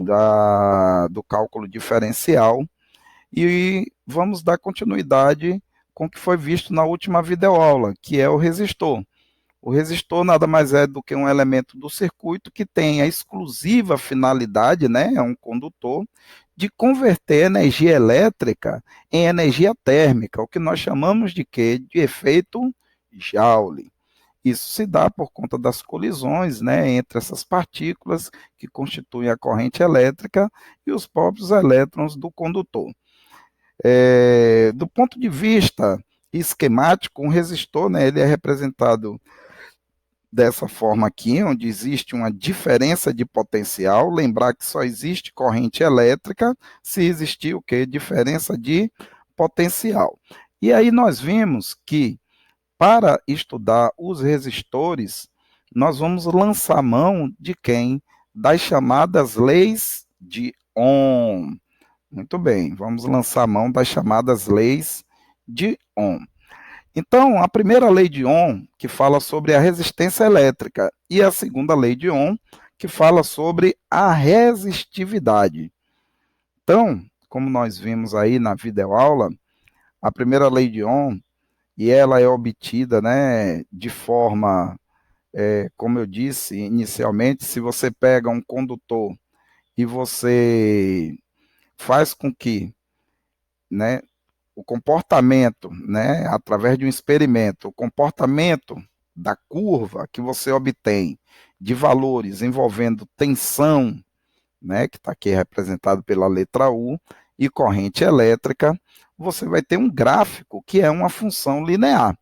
do cálculo diferencial e vamos dar continuidade com o que foi visto na última videoaula, que é o resistor. O resistor nada mais é do que um elemento do circuito que tem a exclusiva finalidade, né, é um condutor, de converter energia elétrica em energia térmica, o que nós chamamos de quê? De efeito Joule. Isso se dá por conta das colisões, né, entre essas partículas que constituem a corrente elétrica e os próprios elétrons do condutor. Do ponto de vista esquemático, um resistor, né, ele é representado dessa forma aqui, onde existe uma diferença de potencial. Lembrar que só existe corrente elétrica se existir o quê? Diferença de potencial. E aí nós vimos que para estudar os resistores, nós vamos lançar mão de quem? Das chamadas leis de Ohm. Muito bem, vamos lançar mão das chamadas leis de Ohm. Então, a primeira lei de Ohm, que fala sobre a resistência elétrica, e a segunda lei de Ohm, que fala sobre a resistividade. Então, como nós vimos aí na videoaula, a primeira lei de Ohm, e ela é obtida, né, de forma, como eu disse inicialmente, se você pega um condutor e você faz com que, né, o comportamento, né, através de um experimento, o comportamento da curva que você obtém de valores envolvendo tensão, né, que está aqui representado pela letra U, e corrente elétrica, você vai ter um gráfico que é uma função linear.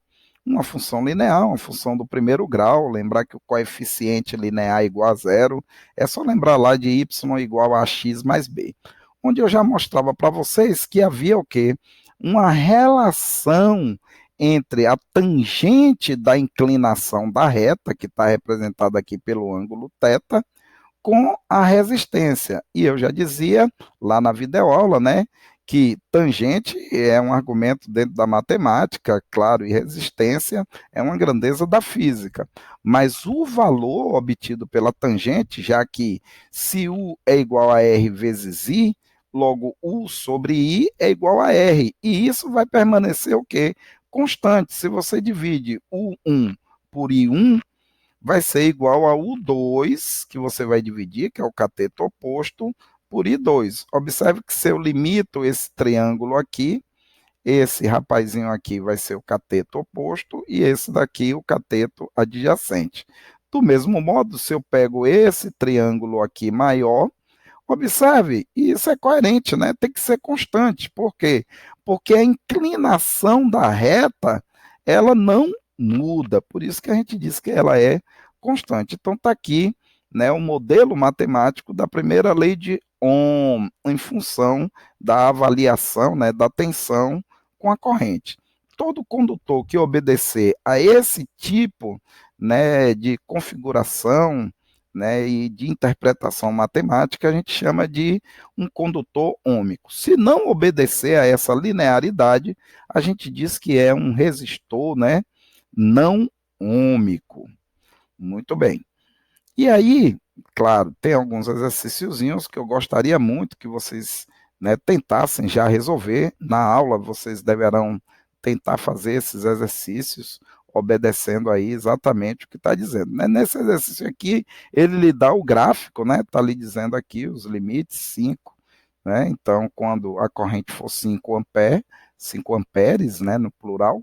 Uma função linear, uma função do primeiro grau, lembrar que o coeficiente linear é igual a zero, é só lembrar lá de y igual a x mais b, onde eu já mostrava para vocês que havia o quê? Uma relação entre a tangente da inclinação da reta, que está representada aqui pelo ângulo θ, com a resistência. E eu já dizia lá na videoaula, né, que tangente é um argumento dentro da matemática, claro, e resistência é uma grandeza da física. Mas o valor obtido pela tangente, já que se U é igual a R vezes I, logo U sobre I é igual a R. E isso vai permanecer o quê? Constante. Se você divide U1 por I1, vai ser igual a U2, que você vai dividir, que é o cateto oposto, por I2. Observe que se eu limito esse triângulo aqui, esse rapazinho aqui vai ser o cateto oposto e esse daqui o cateto adjacente. Do mesmo modo, se eu pego esse triângulo aqui maior, observe, e isso é coerente, né? Tem que ser constante. Por quê? Porque a inclinação da reta, ela não muda. Por isso que a gente diz que ela é constante. Então está aqui, né, o modelo matemático da primeira lei de Ohm em função da avaliação, né, da tensão com a corrente. Todo condutor que obedecer a esse tipo, né, de configuração, né, e de interpretação matemática, a gente chama de um condutor ômico. Se não obedecer a essa linearidade, a gente diz que é um resistor, né, não ômico. Muito bem. E aí, claro, tem alguns exercíciozinhos que eu gostaria muito que vocês, né, tentassem já resolver. Na aula, vocês deverão tentar fazer esses exercícios, obedecendo aí exatamente o que está dizendo. Né? Nesse exercício aqui, ele lhe dá o gráfico, né? Está lhe dizendo aqui os limites, 5. Né? Então, quando a corrente for 5 amperes, 5 amperes, né, no plural,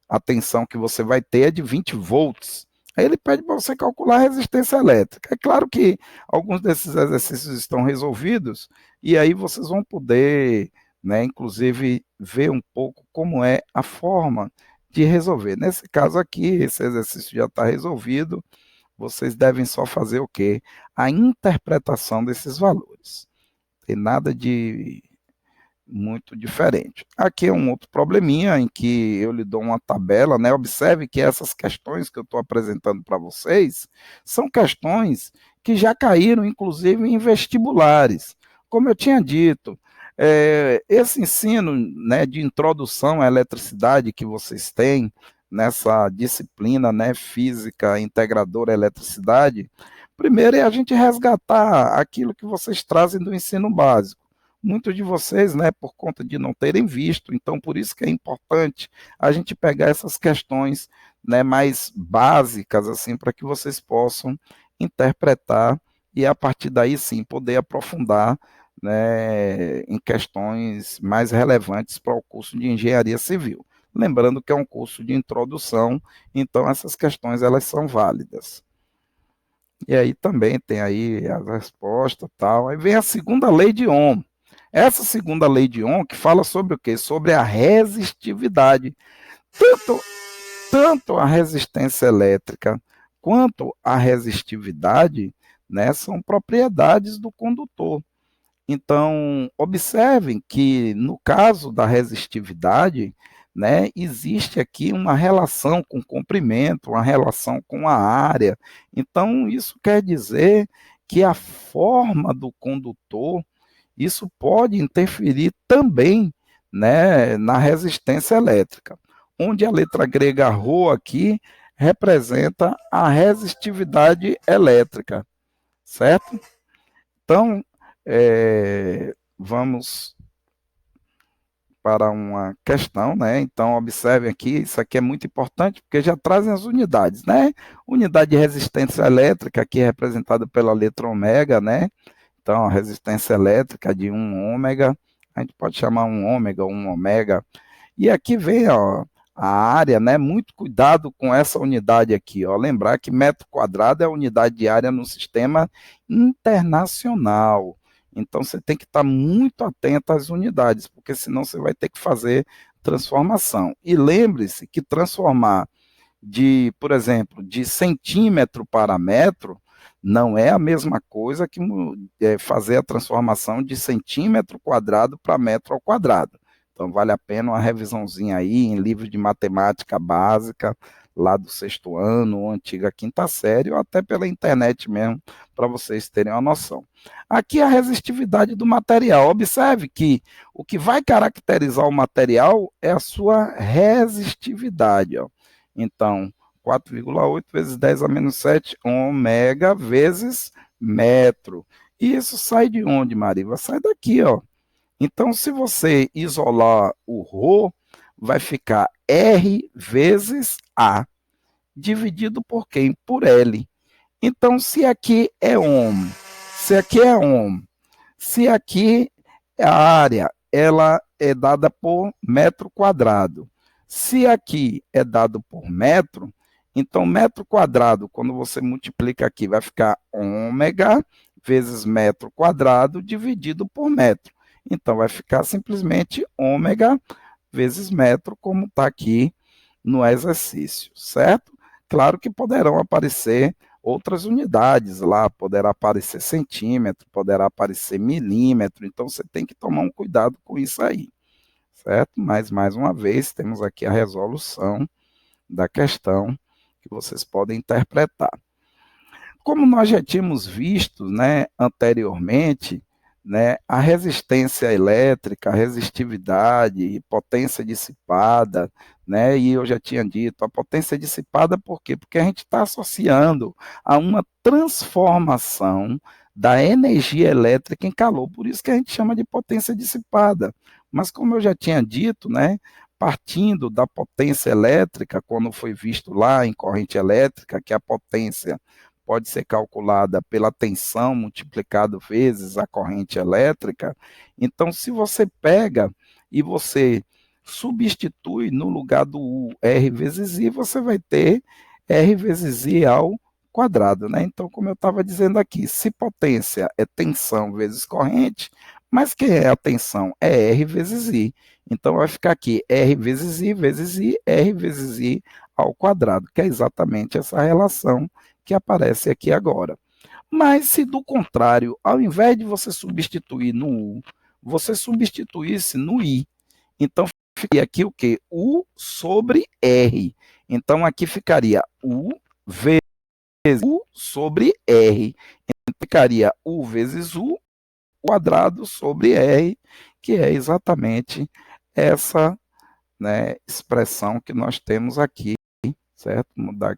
a tensão que você vai ter é de 20 volts. Aí ele pede para você calcular a resistência elétrica. É claro que alguns desses exercícios estão resolvidos, e aí vocês vão poder, né, inclusive, ver um pouco como é a forma de resolver. Nesse caso aqui, esse exercício já está resolvido, vocês devem só fazer o quê? A interpretação desses valores. Não tem nada de muito diferente. Aqui é um outro probleminha em que eu lhe dou uma tabela, né? Observe que essas questões que eu estou apresentando para vocês são questões que já caíram, inclusive, em vestibulares. Como eu tinha dito, esse ensino, né, de introdução à eletricidade que vocês têm nessa disciplina, né, física integradora eletricidade, primeiro é a gente resgatar aquilo que vocês trazem do ensino básico. Muitos de vocês, né, por conta de não terem visto, então por isso que é importante a gente pegar essas questões, né, mais básicas, assim, para que vocês possam interpretar e a partir daí sim poder aprofundar, né, em questões mais relevantes para o curso de engenharia civil. Lembrando que é um curso de introdução, então essas questões elas são válidas. E aí também tem aí as respostas e tal. Aí vem a segunda lei de Ohm. Essa segunda lei de Ohm que fala sobre o quê? Sobre a resistividade. Tanto, tanto a resistência elétrica quanto a resistividade, né, são propriedades do condutor. Então, observem que no caso da resistividade, né, existe aqui uma relação com o comprimento, uma relação com a área. Então, isso quer dizer que a forma do condutor, isso pode interferir também, né, na resistência elétrica, onde a letra grega ρ aqui representa a resistividade elétrica, certo? Então, vamos para uma questão, né? Então, observem aqui, isso aqui é muito importante, porque já trazem as unidades, né? Unidade de resistência elétrica, aqui é representada pela letra ômega, né? Então, a resistência elétrica de 1 ômega, a gente pode chamar 1 ômega, 1 ômega. E aqui vem, ó, a área, né? Muito cuidado com essa unidade aqui, ó. Lembrar que metro quadrado é a unidade de área no sistema internacional. Então você tem que estar muito atento às unidades, porque senão você vai ter que fazer transformação. E lembre-se que transformar de, por exemplo, de centímetro para metro, não é a mesma coisa que fazer a transformação de centímetro quadrado para metro ao quadrado. Então, vale a pena uma revisãozinha aí em livro de matemática básica, lá do sexto ano, ou antiga quinta série, ou até pela internet mesmo, para vocês terem uma noção. Aqui a resistividade do material. Observe que o que vai caracterizar o material é a sua resistividade, ó. Então, 4,8 vezes 10 a menos 7 ômega vezes metro. E isso sai de onde, Mariva? Sai daqui, ó. Então, se você isolar o ρ, vai ficar R vezes A, dividido por quem? Por L. Então, se aqui é ohm, se aqui é ohm, se aqui a área ela é dada por metro quadrado, se aqui é dado por metro, então metro quadrado, quando você multiplica aqui, vai ficar ômega vezes metro quadrado dividido por metro. Então vai ficar simplesmente ômega vezes metro, como está aqui no exercício, certo? Claro que poderão aparecer outras unidades lá, poderá aparecer centímetro, poderá aparecer milímetro, então você tem que tomar um cuidado com isso aí, certo? Mas, mais uma vez, temos aqui a resolução da questão que vocês podem interpretar. Como nós já tínhamos visto, né, anteriormente, né, a resistência elétrica, a resistividade, potência dissipada, né, e eu já tinha dito, a potência dissipada por quê? Porque a gente está associando a uma transformação da energia elétrica em calor, por isso que a gente chama de potência dissipada. Mas como eu já tinha dito, né, partindo da potência elétrica, quando foi visto lá em corrente elétrica, que a potência pode ser calculada pela tensão multiplicado vezes a corrente elétrica. Então, se você pega e você substitui no lugar do U R vezes I, você vai ter R vezes I ao quadrado, né? Então, como eu estava dizendo aqui, se potência é tensão vezes corrente, mas quem é a tensão? É R vezes I. Então, vai ficar aqui R vezes I, R vezes I ao quadrado, que é exatamente essa relação que aparece aqui agora. Mas se do contrário, ao invés de você substituir no U, você substituísse no I, então ficaria aqui o quê? U sobre R. Então aqui ficaria U vezes U sobre R. Então ficaria U vezes U quadrado sobre R, que é exatamente essa, né, expressão que nós temos aqui, certo? Vou mudar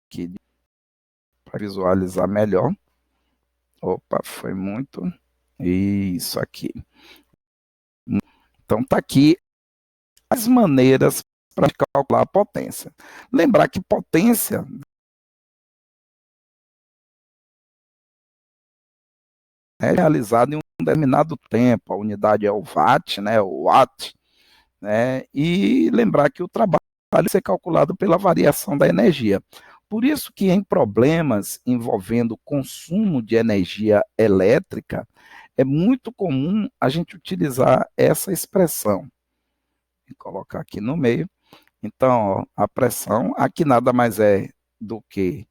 aqui para visualizar melhor. Opa, foi muito. Isso aqui. Então tá aqui as maneiras para calcular a potência. Lembrar que potência é realizada em um determinado tempo, a unidade é o watt, né, o watt, né, e lembrar que o trabalho pode ser calculado pela variação da energia. Por isso que em problemas envolvendo consumo de energia elétrica, é muito comum a gente utilizar essa expressão. Vou colocar aqui no meio. Então, ó, a pressão aqui nada mais é do que,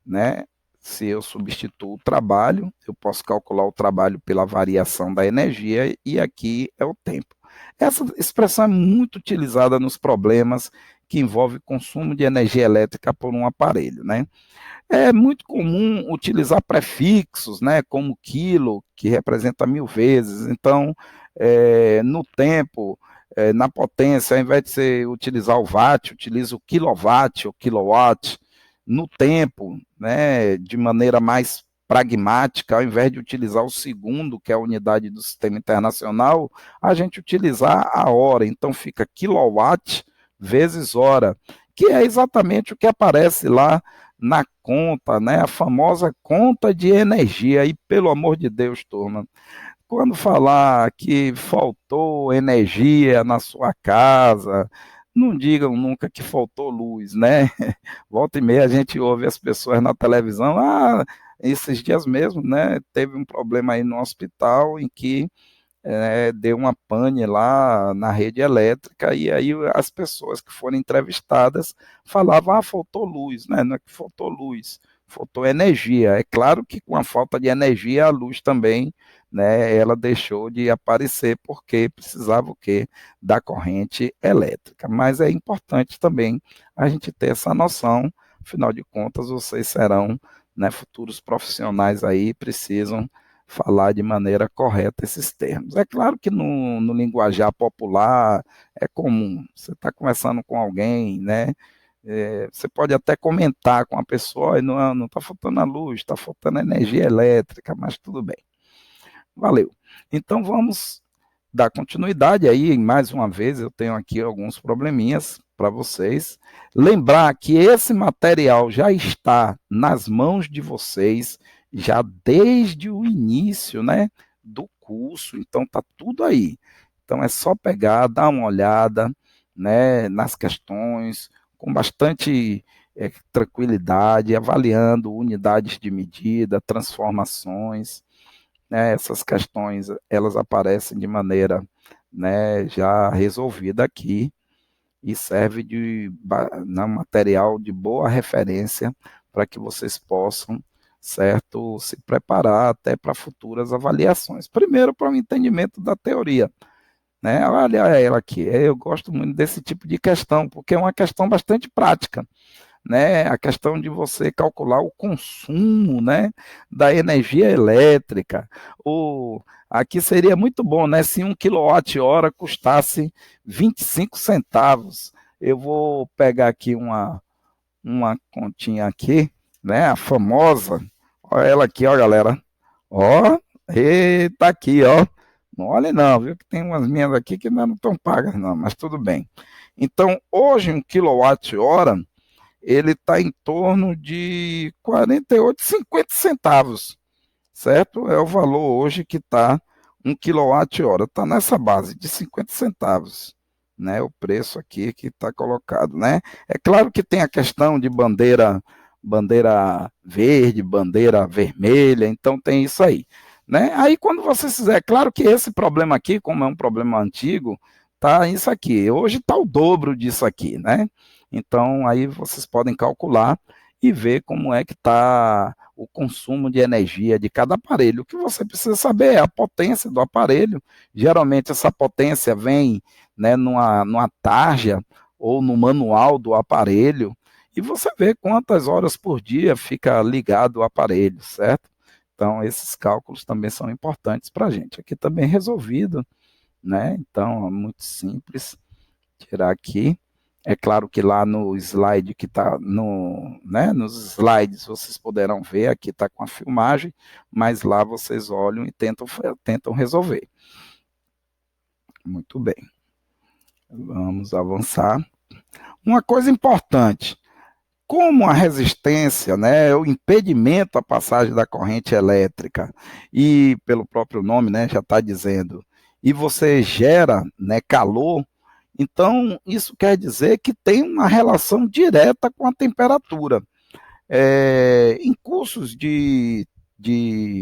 né, se eu substituo o trabalho, eu posso calcular o trabalho pela variação da energia e aqui é o tempo. Essa expressão é muito utilizada nos problemas que envolvem consumo de energia elétrica por um aparelho, né? É muito comum utilizar prefixos, né, como quilo, que representa 1000 vezes. Então, no tempo, na potência, ao invés de você utilizar o watt, utiliza o quilowatt ou kilowatt. No tempo, né, de maneira mais pragmática, ao invés de utilizar o segundo, que é a unidade do sistema internacional, a gente utilizar a hora. Então, fica quilowatt vezes hora, que é exatamente o que aparece lá na conta, né? A famosa conta de energia. E pelo amor de Deus, turma, quando falar que faltou energia na sua casa, não digam nunca que faltou luz, né? Volta e meia a gente ouve as pessoas na televisão, esses dias mesmo, né? Teve um problema aí no hospital em que deu uma pane lá na rede elétrica, e aí as pessoas que foram entrevistadas falavam, faltou luz, né? Não é que faltou luz, faltou energia. É claro que com a falta de energia, a luz também, né, ela deixou de aparecer, porque precisava o quê? Da corrente elétrica. Mas é importante também a gente ter essa noção, afinal de contas, vocês serão, né, futuros profissionais aí, precisam falar de maneira correta esses termos. É claro que no linguajar popular é comum. Você está conversando com alguém, né? Você pode até comentar com a pessoa, não está faltando a luz, está faltando a energia elétrica, mas tudo bem. Valeu. Então vamos dar continuidade aí, mais uma vez, eu tenho aqui alguns probleminhas para vocês. Lembrar que esse material já está nas mãos de vocês, já desde o início, né, do curso, então está tudo aí. Então é só pegar, dar uma olhada, né, nas questões, com bastante tranquilidade, avaliando unidades de medida, transformações, né, essas questões elas aparecem de maneira, né, já resolvida aqui, e serve de material de boa referência para que vocês possam, certo, se preparar até para futuras avaliações. Primeiro, para o entendimento da teoria, né? Olha ela aqui, eu gosto muito desse tipo de questão, porque é uma questão bastante prática, né, a questão de você calcular o consumo, né, da energia elétrica. Aqui seria muito bom, né, se 1 kWh custasse 25 centavos. Eu vou pegar aqui uma continha aqui, né, a famosa. Olha ela aqui, ó, galera. Ó, eita aqui, ó. Não olhe não, viu, que tem umas minhas aqui que ainda não estão pagas, não, mas tudo bem. Então, hoje 1 kWh ele está em torno de 48, 50 centavos, certo? É o valor hoje que está 1 kWh, está nessa base de 50 centavos, né? O preço aqui que está colocado, né? É claro que tem a questão de bandeira verde, bandeira vermelha, então tem isso aí, né? Aí quando você fizer, é claro que esse problema aqui, como é um problema antigo, tá isso aqui. Hoje está o dobro disso aqui, né? Então aí vocês podem calcular e ver como é que está o consumo de energia de cada aparelho. O que você precisa saber é a potência do aparelho. Geralmente essa potência vem, né, numa tarja ou no manual do aparelho, e você vê quantas horas por dia fica ligado o aparelho, certo? Então esses cálculos também são importantes para a gente. Aqui também resolvido, né? Então é muito simples tirar aqui. É claro que lá no slide que está no, né, nos slides vocês poderão ver, aqui está com a filmagem, mas lá vocês olham e tentam resolver. Muito bem. Vamos avançar. Uma coisa importante, como a resistência, né, o impedimento à passagem da corrente elétrica, e pelo próprio nome, né, já está dizendo, e você gera, né, calor, então isso quer dizer que tem uma relação direta com a temperatura. Em cursos de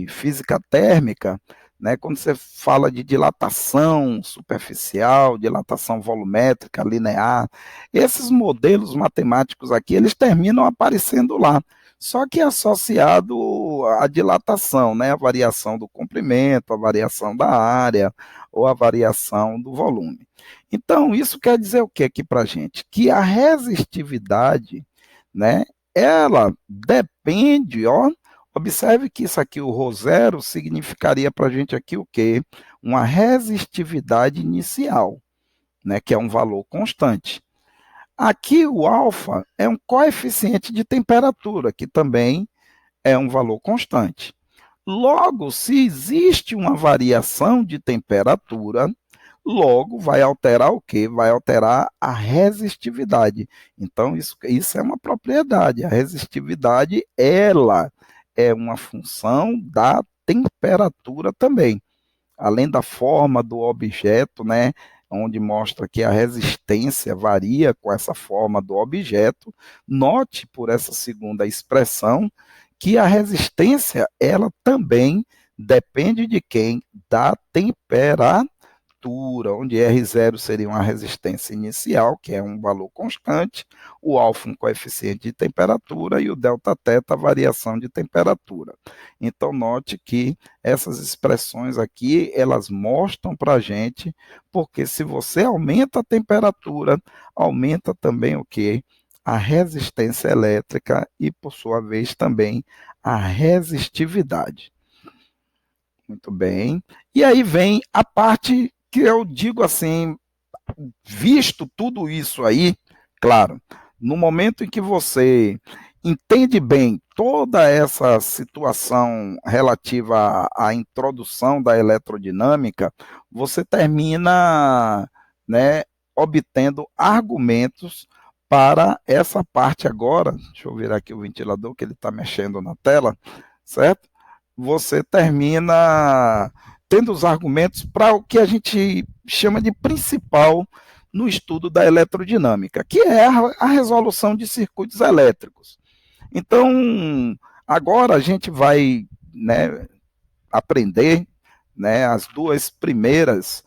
física térmica, né, quando você fala de dilatação superficial, dilatação volumétrica, linear, esses modelos matemáticos aqui, eles terminam aparecendo lá, só que associado à dilatação, né, a variação do comprimento, a variação da área, ou a variação do volume. Então, isso quer dizer o que aqui para a gente? Que a resistividade, né, ela depende, ó, observe que isso aqui, o ρ0, significaria para a gente aqui o quê? Uma resistividade inicial, né, que é um valor constante. Aqui o alfa é um coeficiente de temperatura, que também é um valor constante. Logo, se existe uma variação de temperatura, logo vai alterar o quê? Vai alterar a resistividade. Então, isso é uma propriedade. A resistividade, ela é uma função da temperatura também. Além da forma do objeto, né? Onde mostra que a resistência varia com essa forma do objeto. Note por essa segunda expressão que a resistência, ela também depende de quem? Da temperatura, onde R0 seria uma resistência inicial, que é um valor constante, o alfa um coeficiente de temperatura e o delta-θ a variação de temperatura. Então, note que essas expressões aqui, elas mostram para a gente, porque se você aumenta a temperatura, aumenta também o quê? A resistência elétrica e, por sua vez, também a resistividade. Muito bem. E aí vem a parte que eu digo assim, visto tudo isso aí, claro, no momento em que você entende bem toda essa situação relativa à introdução da eletrodinâmica, você termina, né, obtendo argumentos para essa parte agora. Deixa eu virar aqui o ventilador, que ele está mexendo na tela, certo? Você termina tendo os argumentos para o que a gente chama de principal no estudo da eletrodinâmica, que é a resolução de circuitos elétricos. Então, agora a gente vai, né, aprender, né, as duas primeiras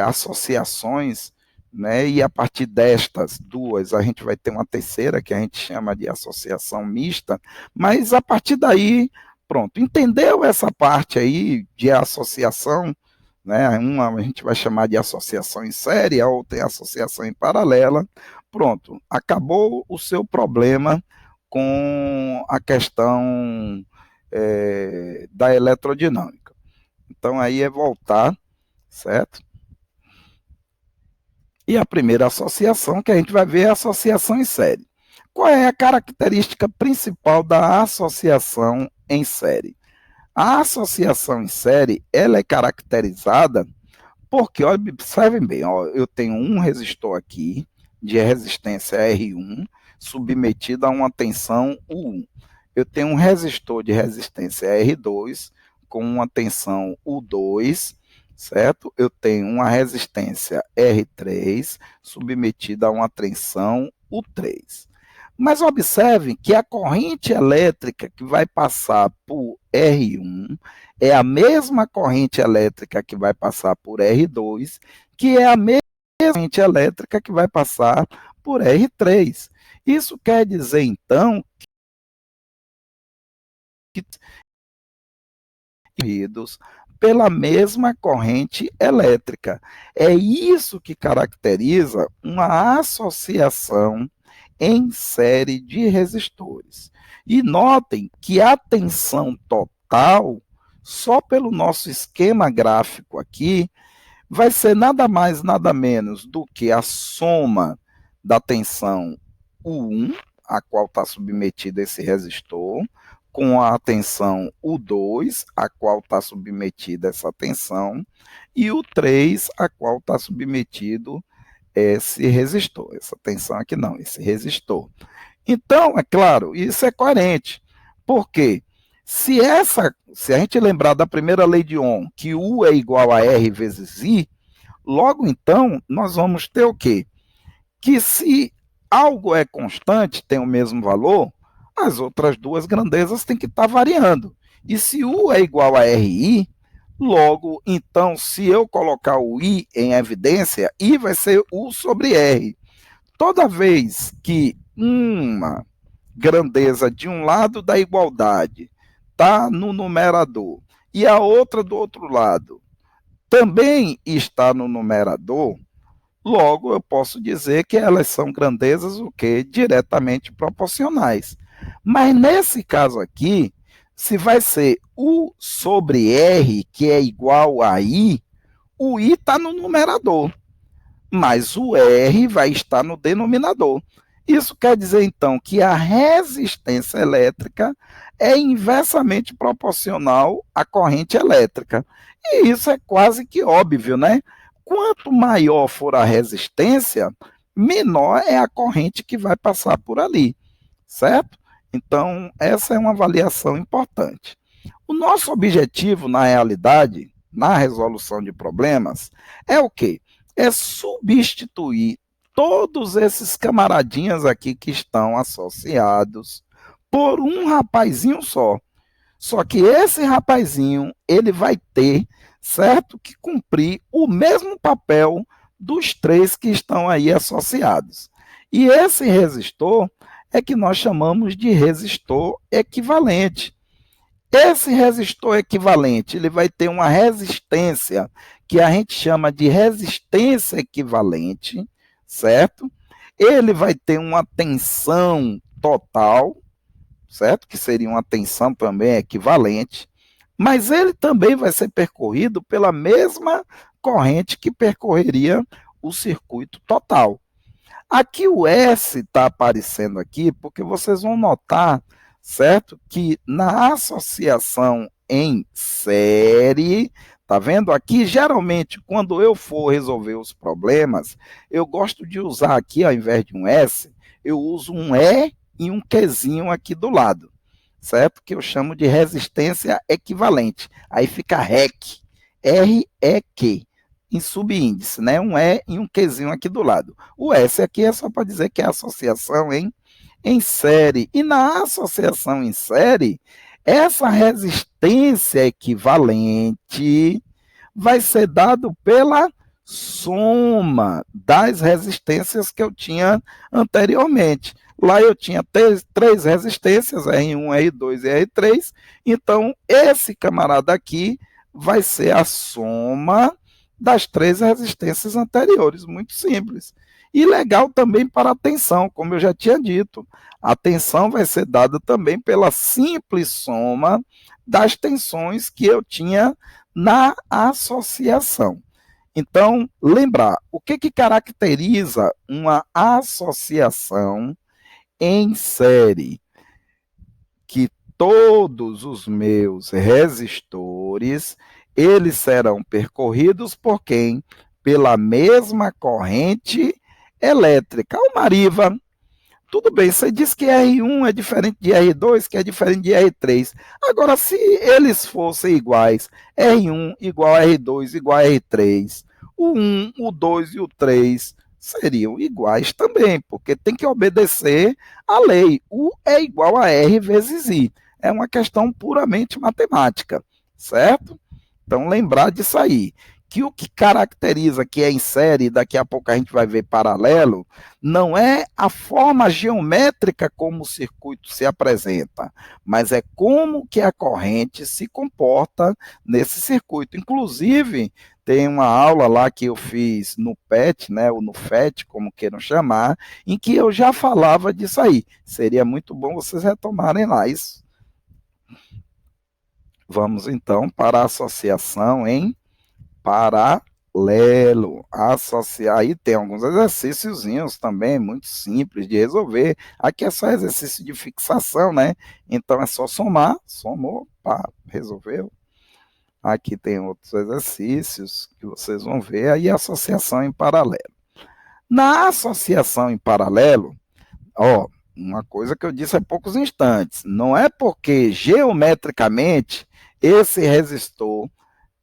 associações, né, e a partir destas duas a gente vai ter uma terceira que a gente chama de associação mista, mas a partir daí, pronto, entendeu essa parte aí de associação, né, uma a gente vai chamar de associação em série, a outra é associação em paralela, pronto, acabou o seu problema com a questão da eletrodinâmica. Então aí é voltar, certo? E a primeira associação que a gente vai ver é a associação em série. Qual é a característica principal da associação em série? A associação em série, ela é caracterizada porque, observem bem, ó, eu tenho um resistor aqui de resistência R1 submetido a uma tensão U1. Eu tenho um resistor de resistência R2 com uma tensão U2, certo? Eu tenho uma resistência R3 submetida a uma tensão U3. Mas observem que a corrente elétrica que vai passar por R1 é a mesma corrente elétrica que vai passar por R2, que é a mesma corrente elétrica que vai passar por R3. Isso quer dizer, então, que pela mesma corrente elétrica. É isso que caracteriza uma associação em série de resistores. E notem que a tensão total, só pelo nosso esquema gráfico aqui, vai ser nada mais, nada menos do que a soma da tensão U1, a qual está submetido esse resistor, com a tensão U2, a qual está submetida essa tensão, e o 3, a qual está submetido esse resistor. Essa tensão aqui não, esse resistor. Então, é claro, isso é coerente. Por quê? Se a gente lembrar da primeira lei de Ohm, que U é igual a R vezes I, logo então nós vamos ter o quê? Que se algo é constante, tem o mesmo valor, as outras duas grandezas têm que estar variando. E se U é igual a RI, logo, então, se eu colocar o I em evidência, I vai ser U sobre R. Toda vez que uma grandeza de um lado da igualdade está no numerador e a outra do outro lado também está no numerador, logo eu posso dizer que elas são grandezas o quê? Diretamente proporcionais. Mas nesse caso aqui, se vai ser U sobre R, que é igual a I, o I está no numerador, mas o R vai estar no denominador. Isso quer dizer, então, que a resistência elétrica é inversamente proporcional à corrente elétrica. E isso é quase que óbvio, né? Quanto maior for a resistência, menor é a corrente que vai passar por ali, certo? Então, essa é uma avaliação importante. O nosso objetivo, na realidade, na resolução de problemas, é o quê? É substituir todos esses camaradinhas aqui que estão associados por um rapazinho só. Só que esse rapazinho, ele vai ter, certo, que cumprir o mesmo papel dos três que estão aí associados. E esse resistor é que nós chamamos de resistor equivalente. Esse resistor equivalente, ele vai ter uma resistência que a gente chama de resistência equivalente, certo? Ele vai ter uma tensão total, certo? Que seria uma tensão também equivalente, mas ele também vai ser percorrido pela mesma corrente que percorreria o circuito total. Aqui o S está aparecendo aqui porque vocês vão notar, certo? Que na associação em série, tá vendo? Aqui, geralmente, quando eu for resolver os problemas, eu gosto de usar aqui, ao invés de um S, eu uso um E e um Qzinho aqui do lado, certo? Que eu chamo de resistência equivalente. Aí fica REQ, R-E-Q em subíndice, né? Um E e um Qzinho aqui do lado. O S aqui é só para dizer que é associação em série. E na associação em série, essa resistência equivalente vai ser dado pela soma das resistências que eu tinha anteriormente. Lá eu tinha três resistências, R1, R2 e R3. Então, esse camarada aqui vai ser a soma das três resistências anteriores, muito simples. E legal também para a tensão, como eu já tinha dito. A tensão vai ser dada também pela simples soma das tensões que eu tinha na associação. Então, lembrar, o que caracteriza uma associação em série? Que todos os meus resistores, eles serão percorridos por quem? Pela mesma corrente elétrica. Ô Mariva, tudo bem, você disse que R1 é diferente de R2, que é diferente de R3. Agora, se eles fossem iguais, R1 igual a R2 igual a R3, o 1, o 2 e o 3 seriam iguais também, porque tem que obedecer à lei. U é igual a R vezes I. É uma questão puramente matemática, certo? Então, lembrar disso aí. Que o que caracteriza que é em série, daqui a pouco a gente vai ver paralelo, não é a forma geométrica como o circuito se apresenta, mas é como que a corrente se comporta nesse circuito. Inclusive, tem uma aula lá que eu fiz no PET, né, ou no FET, como queiram chamar, em que eu já falava disso aí. Seria muito bom vocês retomarem lá isso. Vamos então para a associação em paralelo. paralelo, associar, aí tem alguns exercíciozinhos também, muito simples de resolver, aqui é só exercício de fixação, né, então é só somar, somou, pá, resolveu. Aqui tem outros exercícios que vocês vão ver, aí associação em paralelo. Na associação em paralelo, ó, uma coisa que eu disse há poucos instantes, não é porque geometricamente esse resistor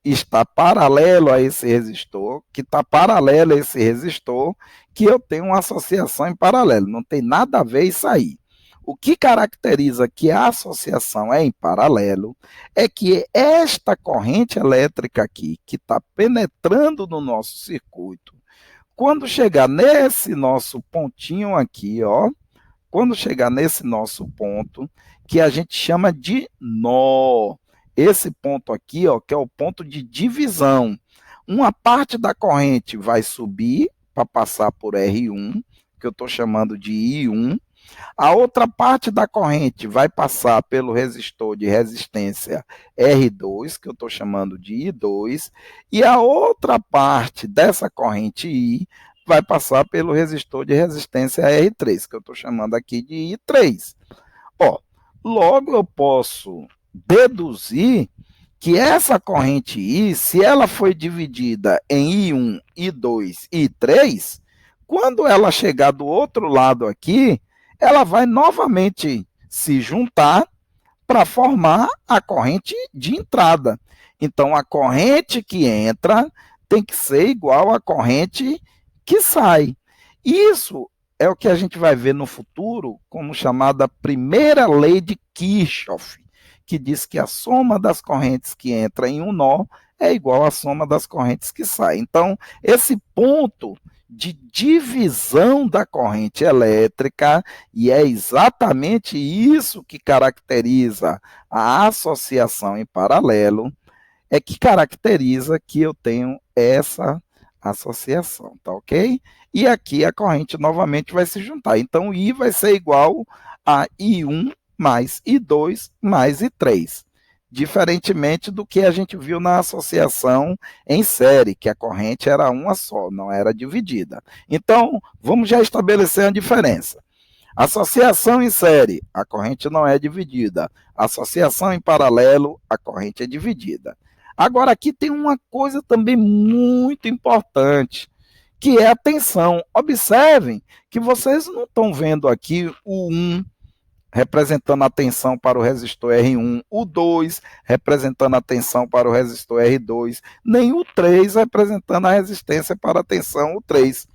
está paralelo a esse resistor, que está paralelo a esse resistor, que eu tenho uma associação em paralelo. Não tem nada a ver isso aí. O que caracteriza que a associação é em paralelo é que esta corrente elétrica aqui, que está penetrando no nosso circuito, quando chegar nesse nosso pontinho aqui, ó, quando chegar nesse nosso ponto, que a gente chama de nó, esse ponto aqui, ó, que é o ponto de divisão, uma parte da corrente vai subir para passar por R1, que eu estou chamando de I1, a outra parte da corrente vai passar pelo resistor de resistência R2, que eu estou chamando de I2, e a outra parte dessa corrente I vai passar pelo resistor de resistência R3, que eu estou chamando aqui de I3. Ó, logo eu posso deduzir que essa corrente I, se ela foi dividida em I1, I2 e I3, quando ela chegar do outro lado aqui, ela vai novamente se juntar para formar a corrente de entrada. Então, a corrente que entra tem que ser igual à corrente que sai. Isso é o que a gente vai ver no futuro como chamada primeira lei de Kirchhoff, que diz que a soma das correntes que entra em um nó é igual à soma das correntes que saem. Então, esse ponto de divisão da corrente elétrica, e é exatamente isso que caracteriza a associação em paralelo, é que caracteriza que eu tenho essa associação, tá ok? E aqui a corrente novamente vai se juntar. Então, I vai ser igual a I1 mais I2 mais I3. Diferentemente do que a gente viu na associação em série, que a corrente era uma só, não era dividida. Então, vamos já estabelecer a diferença. Associação em série, a corrente não é dividida. Associação em paralelo, a corrente é dividida. Agora, aqui tem uma coisa também muito importante, que é a tensão. Observem que vocês não estão vendo aqui o 1 representando a tensão para o resistor R1, o 2 representando a tensão para o resistor R2, nem o 3 representando a resistência para a tensão, o 3.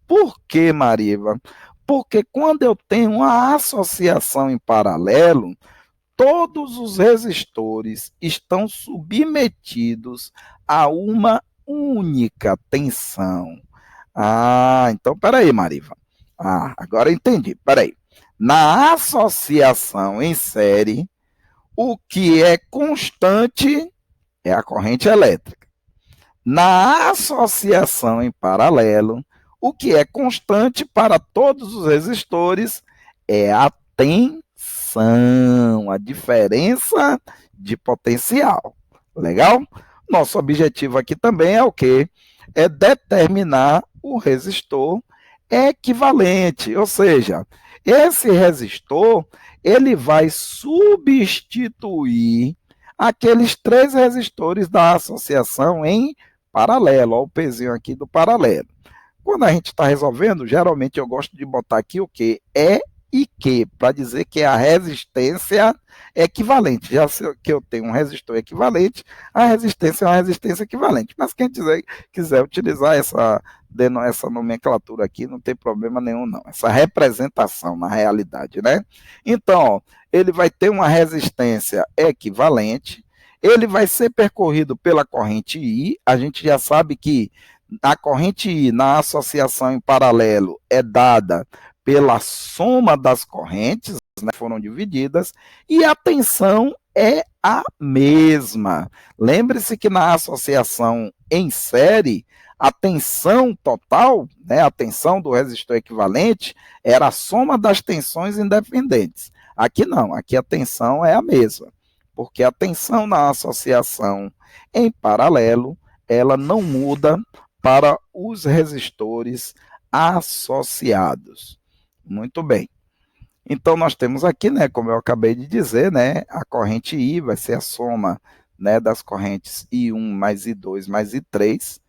Por que, Mariva? Porque quando eu tenho uma associação em paralelo, todos os resistores estão submetidos a uma única tensão. Ah, então peraí, Mariva. Ah, agora eu entendi. Peraí. Na associação em série, o que é constante é a corrente elétrica. Na associação em paralelo, o que é constante para todos os resistores é a tensão, a diferença de potencial. Legal? Nosso objetivo aqui também é o quê? É determinar o resistor equivalente, ou seja, esse resistor ele vai substituir aqueles 3 resistores da associação em paralelo, olha o pezinho aqui do paralelo. Quando a gente está resolvendo, geralmente eu gosto de botar aqui o que? É e que, para dizer que é a resistência equivalente. Já que eu tenho um resistor equivalente, a resistência é uma resistência equivalente. Mas quem quiser utilizar essa nomenclatura aqui, não tem problema nenhum, não. Essa representação na realidade, né? Então, ó, ele vai ter uma resistência equivalente, ele vai ser percorrido pela corrente I, a gente já sabe que a corrente I na associação em paralelo é dada pela soma das correntes, né, foram divididas, e a tensão é a mesma. Lembre-se que na associação em série, a tensão total, né, a tensão do resistor equivalente, era a soma das tensões independentes. Aqui não, aqui a tensão é a mesma, porque a tensão na associação em paralelo ela não muda para os resistores associados. Muito bem. Então, nós temos aqui, né, como eu acabei de dizer, né, a corrente I vai ser a soma, né, das correntes I1 mais I2 mais I3,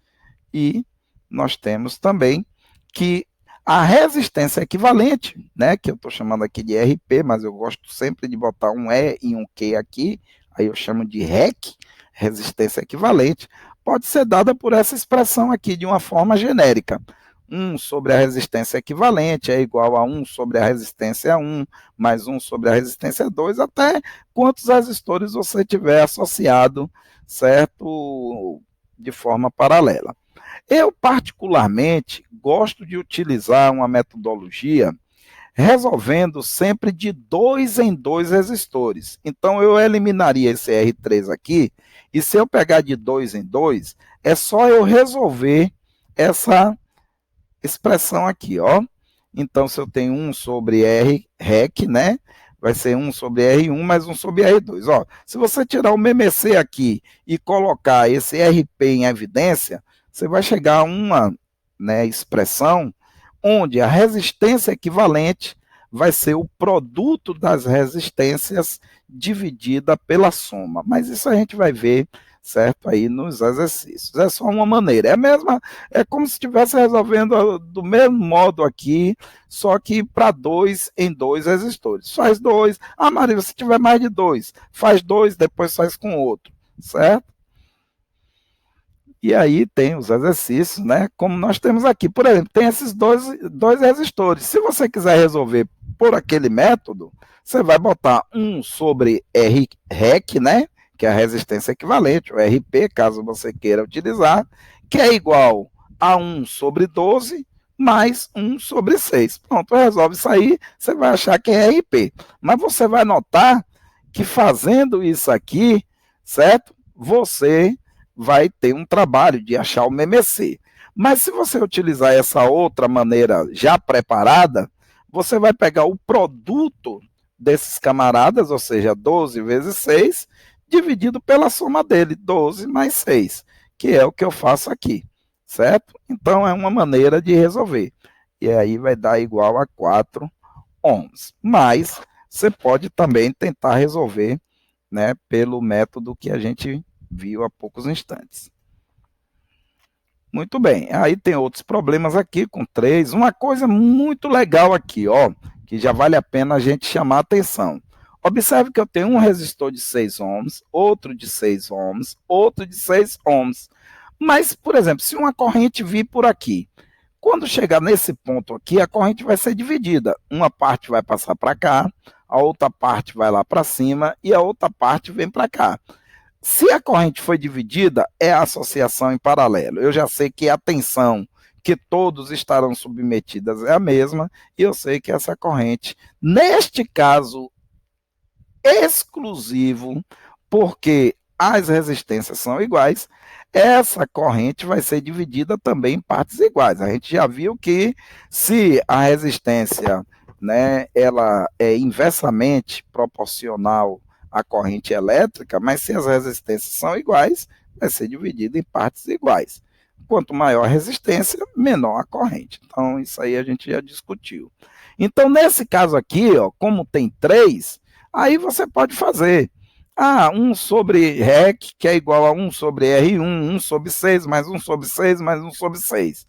e nós temos também que a resistência equivalente, né, que eu estou chamando aqui de RP, mas eu gosto sempre de botar um E e um Q aqui, aí eu chamo de REC, resistência equivalente, pode ser dada por essa expressão aqui de uma forma genérica. 1 sobre a resistência equivalente é igual a 1 sobre a resistência 1, mais 1 sobre a resistência 2, até quantos resistores você tiver associado, certo? De forma paralela. Eu, particularmente, gosto de utilizar uma metodologia resolvendo sempre de 2 em 2 resistores. Então, eu eliminaria esse R3 aqui, e se eu pegar de 2 em 2, é só eu resolver essa expressão aqui, ó. Então, se eu tenho 1 sobre R REC, né? Vai ser 1 sobre R1 mais 1 sobre R2. Ó, se você tirar o MMC aqui e colocar esse RP em evidência, você vai chegar a uma, né, expressão onde a resistência equivalente vai ser o produto das resistências dividida pela soma. Mas isso a gente vai ver, certo, aí nos exercícios. É só uma maneira. É como se estivesse resolvendo do mesmo modo aqui, só que para 2 em 2 resistores. Faz 2. Ah, Maria, se tiver mais de 2, faz 2, depois faz com outro, certo? E aí tem os exercícios, né? Como nós temos aqui. Por exemplo, tem esses dois resistores. Se você quiser resolver por aquele método, você vai botar 1 sobre R REC, né? Que é a resistência equivalente, o RP, caso você queira utilizar, que é igual a 1 sobre 12 mais 1 sobre 6. Pronto, resolve isso aí, você vai achar que é RP. Mas você vai notar que fazendo isso aqui, certo? Você vai ter um trabalho de achar o MMC. Mas se você utilizar essa outra maneira já preparada, você vai pegar o produto desses camaradas, ou seja, 12 vezes 6, dividido pela soma dele, 12 mais 6, que é o que eu faço aqui, certo? Então é uma maneira de resolver. E aí vai dar igual a 4 ohms. Mas você pode também tentar resolver, né, pelo método que a gente viu há poucos instantes. Muito bem, aí tem outros problemas aqui com 3. Uma coisa muito legal aqui, ó, que já vale a pena a gente chamar a atenção. Observe que eu tenho um resistor de 6 ohms, outro de 6 ohms, outro de 6 ohms. Mas, por exemplo, se uma corrente vir por aqui, quando chegar nesse ponto aqui, a corrente vai ser dividida. Uma parte vai passar para cá, a outra parte vai lá para cima e a outra parte vem para cá. Se a corrente foi dividida, é a associação em paralelo. Eu já sei que a tensão que todos estarão submetidas é a mesma, e eu sei que essa corrente, neste caso exclusivo, porque as resistências são iguais, essa corrente vai ser dividida também em partes iguais. A gente já viu que se a resistência, né, ela é inversamente proporcional à corrente elétrica, mas se as resistências são iguais, vai ser dividida em partes iguais. Quanto maior a resistência, menor a corrente. Então, isso aí a gente já discutiu. Então, nesse caso aqui, ó, como tem 3, aí você pode fazer 1 sobre REC, que é igual a 1 sobre R1, 1 sobre 6, mais 1 sobre 6, mais 1 sobre 6.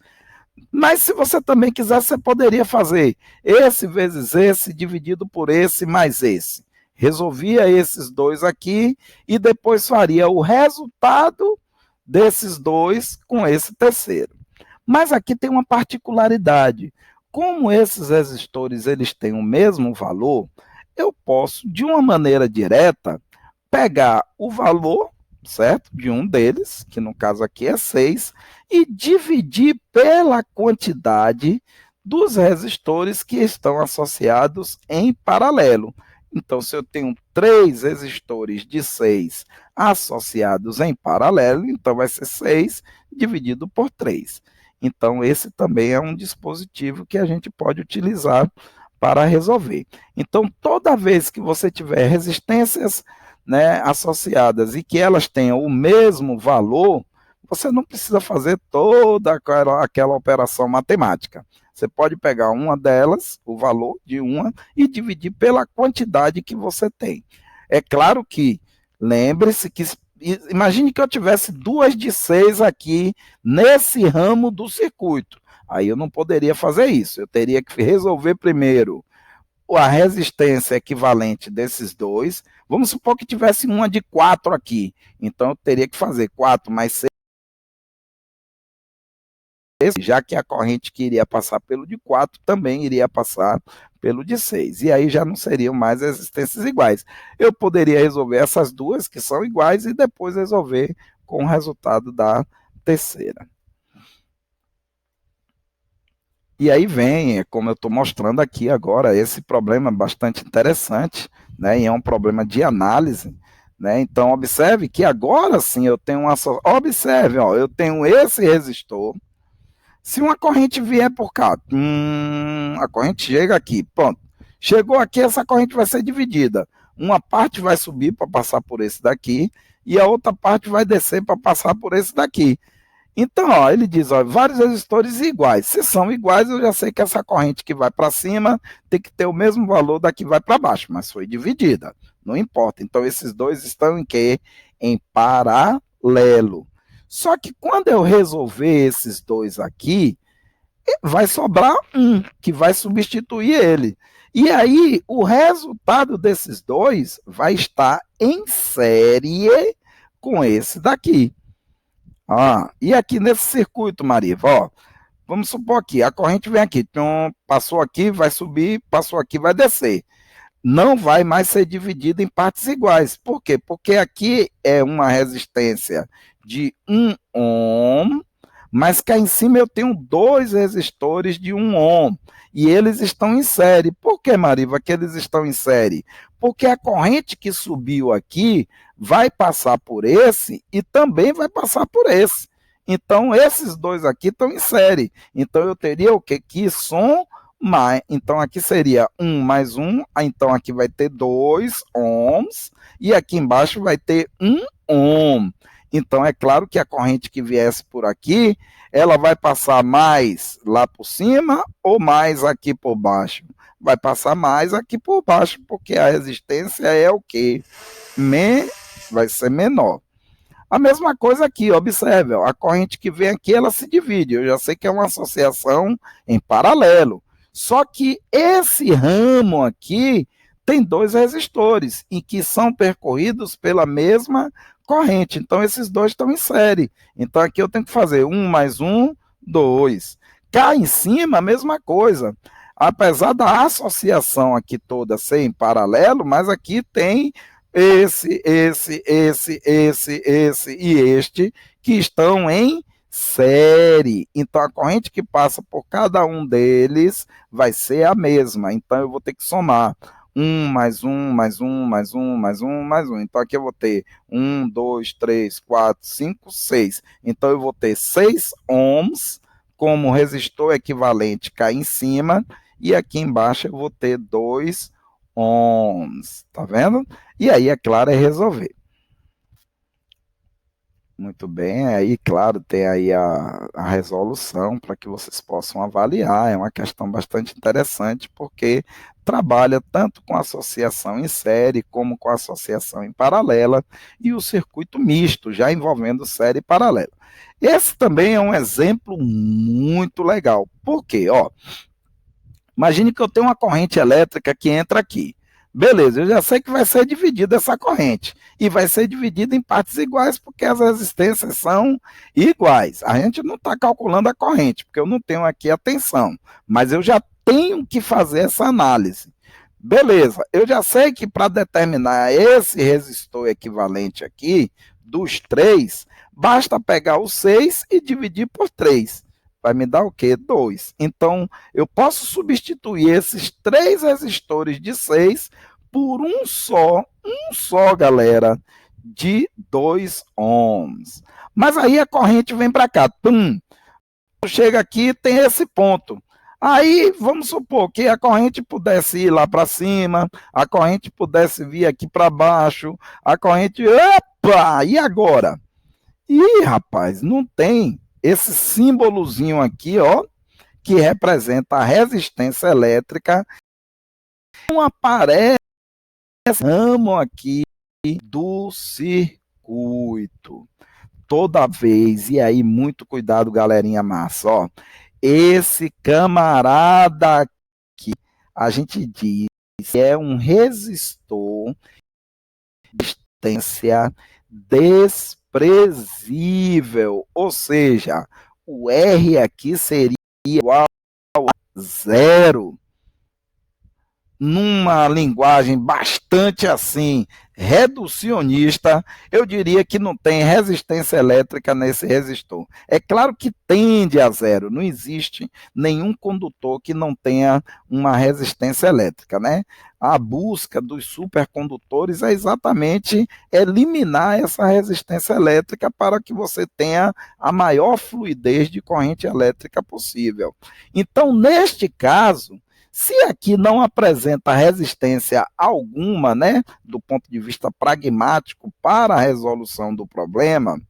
Mas se você também quiser, você poderia fazer esse vezes esse, dividido por esse, mais esse. Resolvia esses dois aqui e depois faria o resultado desses dois com esse terceiro. Mas aqui tem uma particularidade. Como esses resistores eles têm o mesmo valor, eu posso, de uma maneira direta, pegar o valor, certo, de um deles, que no caso aqui é 6, e dividir pela quantidade dos resistores que estão associados em paralelo. Então, se eu tenho 3 resistores de 6 associados em paralelo, então vai ser 6 dividido por 3. Então, esse também é um dispositivo que a gente pode utilizar para resolver. Então, toda vez que você tiver resistências, né, associadas e que elas tenham o mesmo valor, você não precisa fazer toda aquela operação matemática. Você pode pegar uma delas, o valor de uma, e dividir pela quantidade que você tem. É claro que, lembre-se que, imagine que eu tivesse duas de 6 aqui nesse ramo do circuito. Aí eu não poderia fazer isso. Eu teria que resolver primeiro a resistência equivalente desses dois. Vamos supor que tivesse uma de 4 aqui. Então eu teria que fazer 4 mais 6, já que a corrente que iria passar pelo de 4 também iria passar pelo de 6. E aí já não seriam mais resistências iguais. Eu poderia resolver essas duas que são iguais e depois resolver com o resultado da terceira. E aí vem, como eu estou mostrando aqui agora, esse problema bastante interessante, né? E é um problema de análise, né? Então observe que agora sim eu tenho uma. Observe, ó, eu tenho esse resistor. Se uma corrente vier por cá, a corrente chega aqui, pronto. Chegou aqui, essa corrente vai ser dividida. Uma parte vai subir para passar por esse daqui e a outra parte vai descer para passar por esse daqui. Então, ó, ele diz, ó, vários resistores iguais. Se são iguais, eu já sei que essa corrente que vai para cima tem que ter o mesmo valor da que vai para baixo, mas foi dividida. Não importa. Então, esses dois estão em quê? Em paralelo. Só que quando eu resolver esses dois aqui, vai sobrar um, que vai substituir ele. E aí, o resultado desses dois vai estar em série com esse daqui. E aqui nesse circuito, Mariva, ó, vamos supor aqui, a corrente vem aqui, então, passou aqui, vai subir, passou aqui, vai descer. Não vai mais ser dividida em partes iguais. Por quê? Porque aqui é uma resistência de 1 ohm, mas cá em cima eu tenho dois resistores de 1 ohm. E eles estão em série. Por que, Mariva, que eles estão em série? Porque a corrente que subiu aqui vai passar por esse e também vai passar por esse. Então, esses dois aqui estão em série. Então, eu teria o quê? Que som mais. Então, aqui seria 1 mais 1. Então, aqui vai ter 2 ohms. E aqui embaixo vai ter 1 ohm. Então, é claro que a corrente que viesse por aqui, ela vai passar mais lá por cima ou mais aqui por baixo? Vai passar mais aqui por baixo, porque a resistência é o quê? Vai ser menor. A mesma coisa aqui, observe, ó, a corrente que vem aqui, ela se divide. Eu já sei que é uma associação em paralelo. Só que esse ramo aqui tem dois resistores, e que são percorridos pela mesma corrente. Então, esses dois estão em série. Então, aqui eu tenho que fazer 1 mais 1, 2. Cá em cima, a mesma coisa. Apesar da associação aqui toda ser em paralelo, mas aqui tem esse e este, que estão em série. Então, a corrente que passa por cada um deles vai ser a mesma. Então, eu vou ter que somar 1 mais 1, mais 1, mais 1, mais 1, mais 1. Então, aqui eu vou ter 1, 2, 3, 4, 5, 6. Então, eu vou ter 6 ohms como resistor equivalente cá em cima, e aqui embaixo eu vou ter 2 ohms. Tá vendo? E aí, é claro, é resolver. Muito bem, aí, claro, tem aí a resolução para que vocês possam avaliar. É uma questão bastante interessante, porque trabalha tanto com associação em série, como com associação em paralela, e o circuito misto, já envolvendo série e paralela. Esse também é um exemplo muito legal. Por quê? Ó, imagine que eu tenho uma corrente elétrica que entra aqui. Beleza, eu já sei que vai ser dividida essa corrente. E vai ser dividida em partes iguais, porque as resistências são iguais. A gente não está calculando a corrente, porque eu não tenho aqui a tensão. Mas eu já tenho que fazer essa análise. Beleza, eu já sei que para determinar esse resistor equivalente aqui, dos 3, basta pegar o 6 e dividir por 3. Vai me dar o quê? 2. Então, eu posso substituir esses 3 resistores de 6 por um só, galera, de 2 ohms. Mas aí a corrente vem para cá. Chega aqui, tem esse ponto. Aí, vamos supor que a corrente pudesse ir lá para cima, a corrente pudesse vir aqui para baixo, a corrente... Opa! E agora? E, rapaz, não tem esse símbolozinho aqui, ó, que representa a resistência elétrica. Não aparece esse ramo aqui do circuito. Toda vez, e aí muito cuidado, galerinha massa, ó. Esse camarada aqui, a gente diz que é um resistor de resistência desprezível, ou seja, o R aqui seria igual a zero. Numa linguagem bastante assim reducionista, eu diria que não tem resistência elétrica nesse resistor. É claro que tende a zero, não existe nenhum condutor que não tenha uma resistência elétrica, né? A busca dos supercondutores é exatamente eliminar essa resistência elétrica para que você tenha a maior fluidez de corrente elétrica possível. Então, neste caso, se aqui não apresenta resistência alguma, né, do ponto de vista pragmático para a resolução do problema,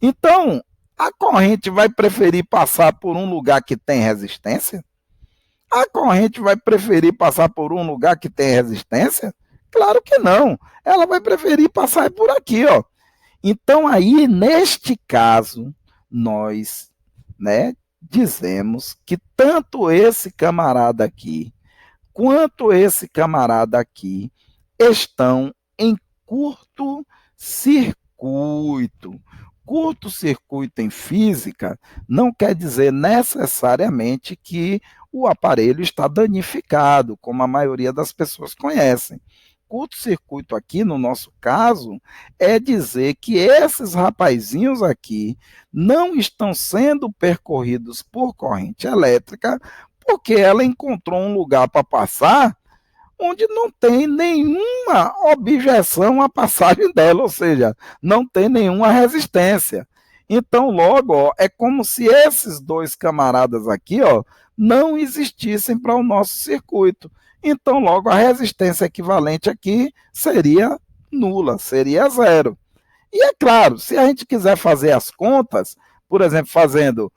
então a corrente vai preferir passar por um lugar que tem resistência? A corrente vai preferir passar por um lugar que tem resistência? Claro que não. Ela vai preferir passar por aqui, ó. Então aí, neste caso, nós, né, dizemos que tanto esse camarada aqui quanto esse camarada aqui estão em curto-circuito. Curto-circuito em física não quer dizer necessariamente que o aparelho está danificado, como a maioria das pessoas conhecem. Curto-circuito aqui, no nosso caso, é dizer que esses rapazinhos aqui não estão sendo percorridos por corrente elétrica porque ela encontrou um lugar para passar onde não tem nenhuma objeção à passagem dela, ou seja, não tem nenhuma resistência. Então, logo, ó, é como se esses dois camaradas aqui, ó, não existissem para o nosso circuito. Então, logo, a resistência equivalente aqui seria nula, seria zero. E é claro, se a gente quiser fazer as contas, por exemplo, fazendo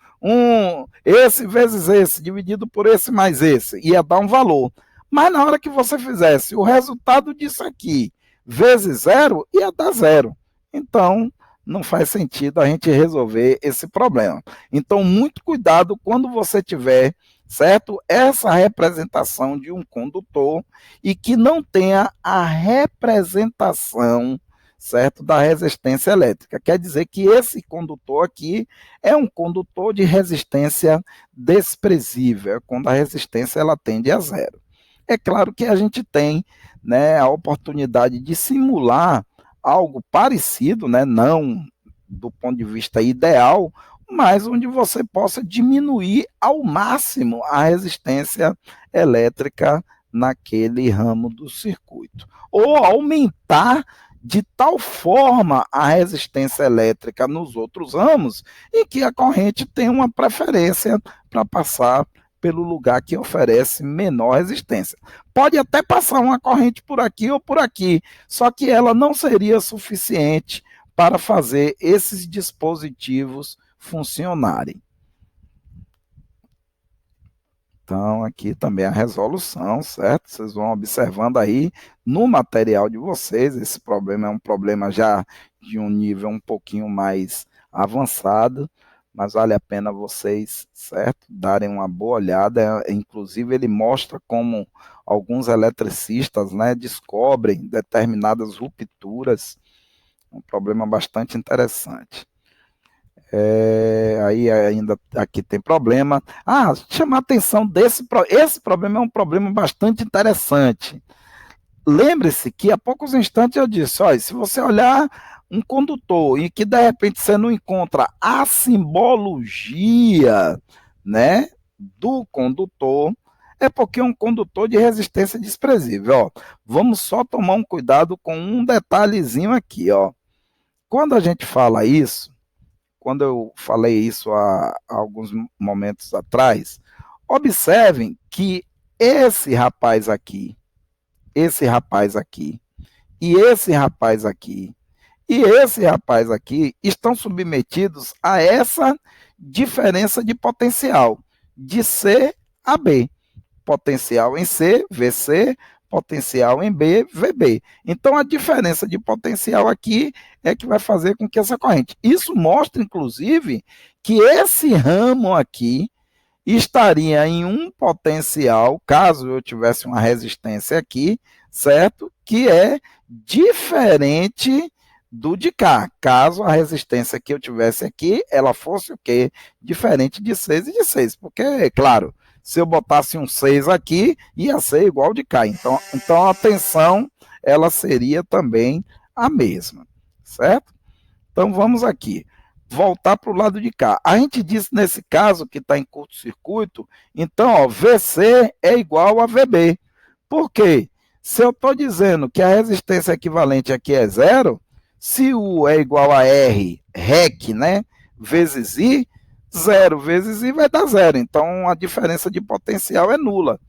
esse vezes esse, dividido por esse mais esse, ia dar um valor. Mas na hora que você fizesse o resultado disso aqui, vezes zero, ia dar zero. Então, não faz sentido a gente resolver esse problema. Então, muito cuidado quando você tiver, certo, essa representação de um condutor e que não tenha a representação, certo, da resistência elétrica. Quer dizer que esse condutor aqui é um condutor de resistência desprezível, quando a resistência ela tende a zero. É claro que a gente tem, né, a oportunidade de simular algo parecido, né, não do ponto de vista ideal, mas onde você possa diminuir ao máximo a resistência elétrica naquele ramo do circuito, ou aumentar de tal forma a resistência elétrica nos outros ramos, em que a corrente tem uma preferência para passar pelo lugar que oferece menor resistência. Pode até passar uma corrente por aqui ou por aqui, só que ela não seria suficiente para fazer esses dispositivos funcionarem. Então, aqui também a resolução, certo? Vocês vão observando aí no material de vocês. Esse problema é um problema já de um nível um pouquinho mais avançado, mas vale a pena vocês, certo, darem uma boa olhada. Inclusive, ele mostra como alguns eletricistas, né, descobrem determinadas rupturas. Um problema bastante interessante. Aí ainda aqui tem problema. Chamar a atenção esse problema é um problema bastante interessante. Lembre-se que há poucos instantes eu disse, olha, se você olhar um condutor e que de repente você não encontra a simbologia, né, do condutor, é porque é um condutor de resistência desprezível. Ó, vamos só tomar um cuidado com um detalhezinho aqui, ó. Quando a gente fala isso, quando eu falei isso há alguns momentos atrás, observem que esse rapaz aqui e esse rapaz aqui, E esse rapaz aqui estão submetidos a essa diferença de potencial, de C a B. Potencial em C, VC, potencial em B, VB. Então, a diferença de potencial aqui é que vai fazer com que essa corrente. Isso mostra, inclusive, que esse ramo aqui estaria em um potencial, caso eu tivesse uma resistência aqui, certo? Que é diferente do de cá. Caso a resistência que eu tivesse aqui, ela fosse o quê? Diferente de 6 e de 6. Porque, claro, se eu botasse um 6 aqui, ia ser igual de cá. Então a tensão, ela seria também a mesma, certo? Então vamos aqui, voltar para o lado de cá. A gente disse nesse caso que está em curto-circuito, então ó, VC é igual a VB. Por quê? Se eu estou dizendo que a resistência equivalente aqui é zero, se U é igual a R, REC, né, vezes I, 0 vezes I vai dar zero. Então a diferença de potencial é nula.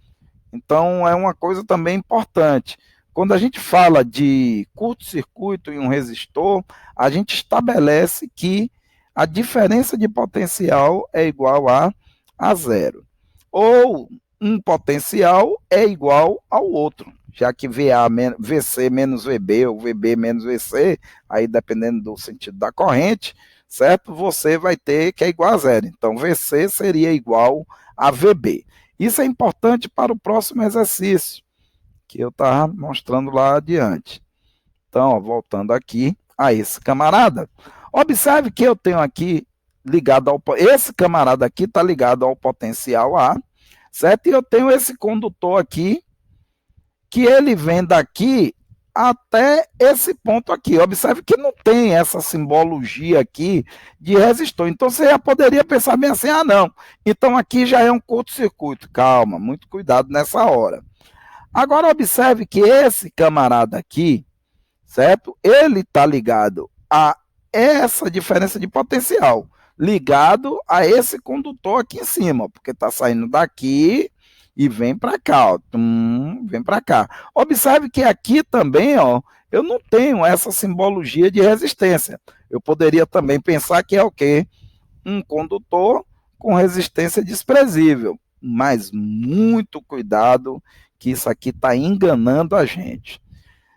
Então é uma coisa também importante. Quando a gente fala de curto-circuito em um resistor, a gente estabelece que a diferença de potencial é igual a zero. Ou um potencial é igual ao outro, já que VC menos VB ou VB menos VC, aí dependendo do sentido da corrente, certo? Você vai ter que é igual a zero. Então, VC seria igual a VB. Isso é importante para o próximo exercício, que eu estava mostrando lá adiante. Então, ó, voltando aqui a esse camarada, observe que eu tenho aqui ligado ao... Esse camarada aqui está ligado ao potencial A, certo? E eu tenho esse condutor aqui, que ele vem daqui até esse ponto aqui. Observe que não tem essa simbologia aqui de resistor. Então, você já poderia pensar bem assim, ah, não, então aqui já é um curto-circuito. Calma, muito cuidado nessa hora. Agora, observe que esse camarada aqui, certo? Ele está ligado a essa diferença de potencial, ligado a esse condutor aqui em cima, porque está saindo daqui e vem para cá, ó, vem para cá. Observe que aqui também, ó, eu não tenho essa simbologia de resistência. Eu poderia também pensar que é o quê? Um condutor com resistência desprezível, mas muito cuidado que isso aqui está enganando a gente.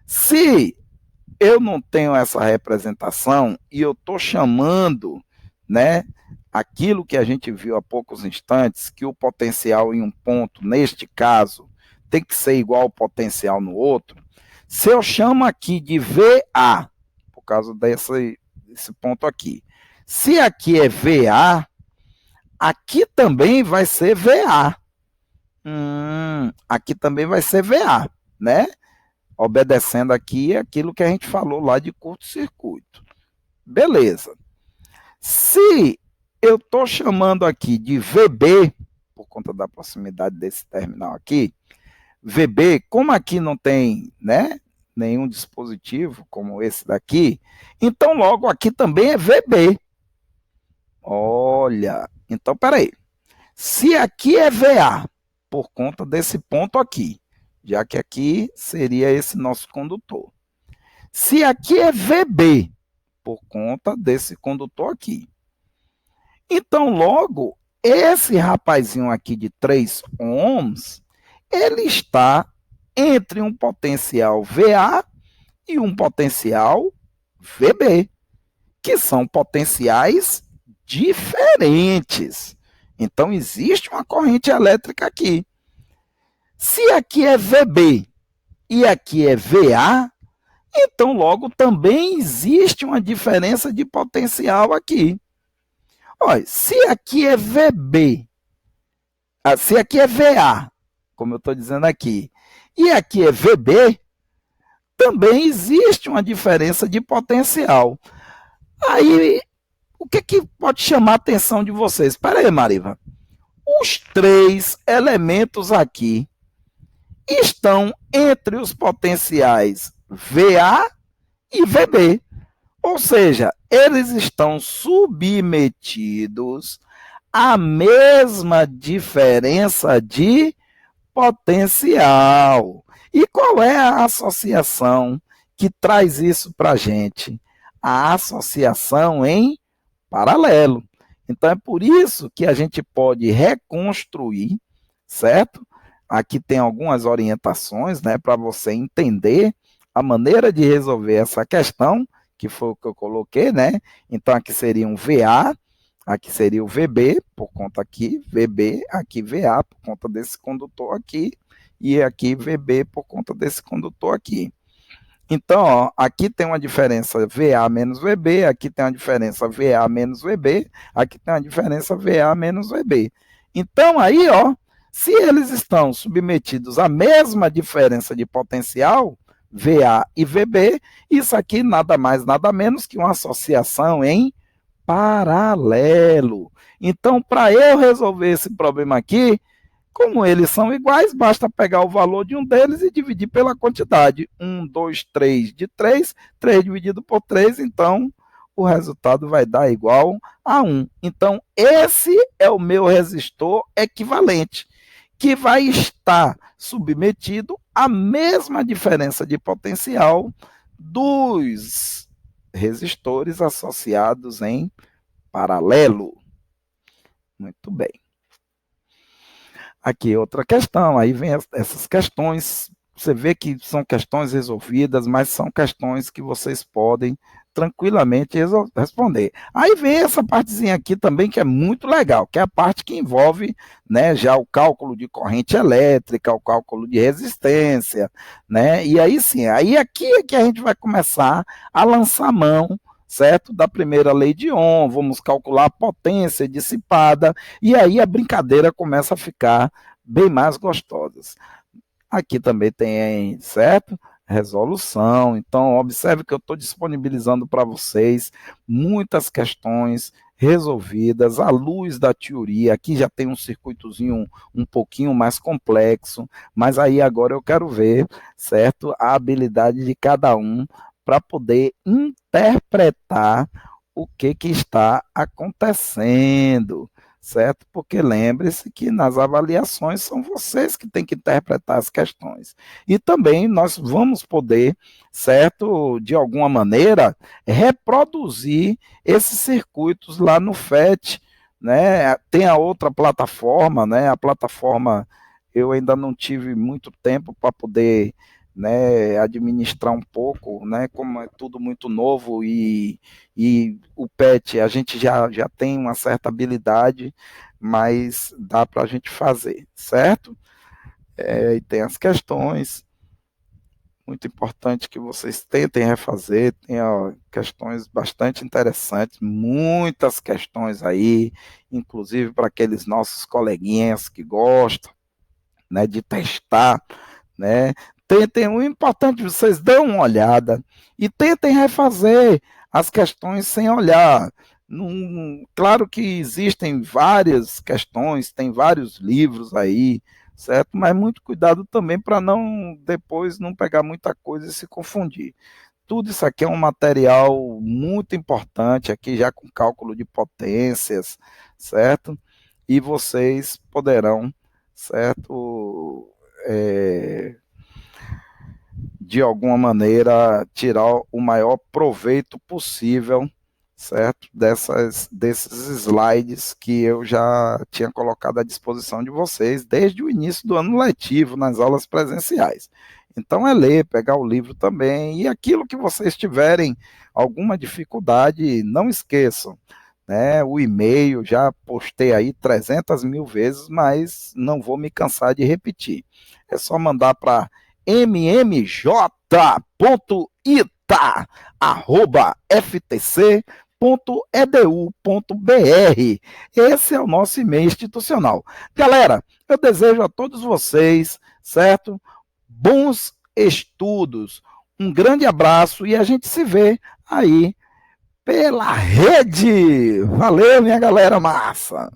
Se eu não tenho essa representação e eu estou chamando, né, aquilo que a gente viu há poucos instantes, que o potencial em um ponto, neste caso, tem que ser igual ao potencial no outro, se eu chamo aqui de VA, por causa desse ponto aqui, se aqui é VA, aqui também vai ser VA. Aqui também vai ser VA, né? Obedecendo aqui aquilo que a gente falou lá de curto-circuito. Beleza. Se eu estou chamando aqui de VB, por conta da proximidade desse terminal aqui, VB, como aqui não tem, né, nenhum dispositivo como esse daqui, então logo aqui também é VB. Olha, então peraí. Se aqui é VA, por conta desse ponto aqui, já que aqui seria esse nosso condutor. Se aqui é VB, por conta desse condutor aqui. Então, logo, esse rapazinho aqui de 3 ohms, ele está entre um potencial VA e um potencial VB, que são potenciais diferentes. Então, existe uma corrente elétrica aqui. Se aqui é VB e aqui é VA, então logo também existe uma diferença de potencial aqui. Olha, se aqui é VB, se aqui é VA, como eu estou dizendo aqui, e aqui é VB, também existe uma diferença de potencial. Aí, o que pode chamar a atenção de vocês? Espera aí, Mariva. Os 3 elementos aqui estão entre os potenciais VA e VB. Ou seja, eles estão submetidos à mesma diferença de potencial. E qual é a associação que traz isso para a gente? a associação em paralelo. Então é por isso que a gente pode reconstruir, certo? Aqui tem algumas orientações, né, para você entender a maneira de resolver essa questão, que foi o que eu coloquei, né? Então aqui seria um VA, aqui seria o VB, por conta aqui, VB, aqui VA, por conta desse condutor aqui, e aqui VB, por conta desse condutor aqui. Então, ó, aqui tem uma diferença VA menos VB, aqui tem uma diferença VA menos VB, aqui tem uma diferença VA menos VB. Então, aí, ó, se eles estão submetidos à mesma diferença de potencial, VA e VB, isso aqui nada mais, nada menos que uma associação em paralelo. Então, para eu resolver esse problema aqui, como eles são iguais, basta pegar o valor de um deles e dividir pela quantidade. 1, 2, 3 de 3, 3 dividido por 3, então o resultado vai dar igual a 1. Então, esse é o meu resistor equivalente, que vai estar submetido à mesma diferença de potencial dos resistores associados em paralelo. Muito bem. Aqui outra questão, aí vem essas questões, você vê que são questões resolvidas, mas são questões que vocês podem tranquilamente responder. Aí vem essa partezinha aqui também que é muito legal, que é a parte que envolve, né, já o cálculo de corrente elétrica, o cálculo de resistência, né, e aí sim, aí aqui é que a gente vai começar a lançar mão, certo? Da primeira lei de Ohm, vamos calcular a potência dissipada, e aí a brincadeira começa a ficar bem mais gostosa. Aqui também tem, certo? Resolução. Então, observe que eu estou disponibilizando para vocês muitas questões resolvidas à luz da teoria. Aqui já tem um circuitozinho um pouquinho mais complexo, mas aí agora eu quero ver, certo? A habilidade de cada um para poder interpretar o que está acontecendo, certo? Porque lembre-se que nas avaliações são vocês que têm que interpretar as questões. E também nós vamos poder, certo, de alguma maneira, reproduzir esses circuitos lá no FET, né? Tem a outra plataforma, né? A plataforma eu ainda não tive muito tempo para poder, né, administrar um pouco, né, como é tudo muito novo e o PET a gente já tem uma certa habilidade, mas dá para a gente fazer, certo? E tem as questões, muito importante que vocês tentem refazer, tem ó, questões bastante interessantes, muitas questões aí, inclusive para aqueles nossos coleguinhas que gostam, né, de testar, né? Tentem, o importante, vocês dão uma olhada e tentem refazer as questões sem olhar. Claro que existem várias questões, tem vários livros aí, certo? Mas muito cuidado também para não depois não pegar muita coisa e se confundir. Tudo isso aqui é um material muito importante, aqui já com cálculo de potências, certo? E vocês poderão, certo? De alguma maneira, tirar o maior proveito possível, certo? Desses slides que eu já tinha colocado à disposição de vocês desde o início do ano letivo, nas aulas presenciais. Então, é ler, pegar o livro também, e aquilo que vocês tiverem alguma dificuldade, não esqueçam, né? O e-mail, já postei aí 300 mil vezes, mas não vou me cansar de repetir. É só mandar para mmj.ita@ftc.edu.br. Esse é o nosso e-mail institucional. Galera, eu desejo a todos vocês, certo? Bons estudos. Um grande abraço e a gente se vê aí pela rede. Valeu, minha galera massa!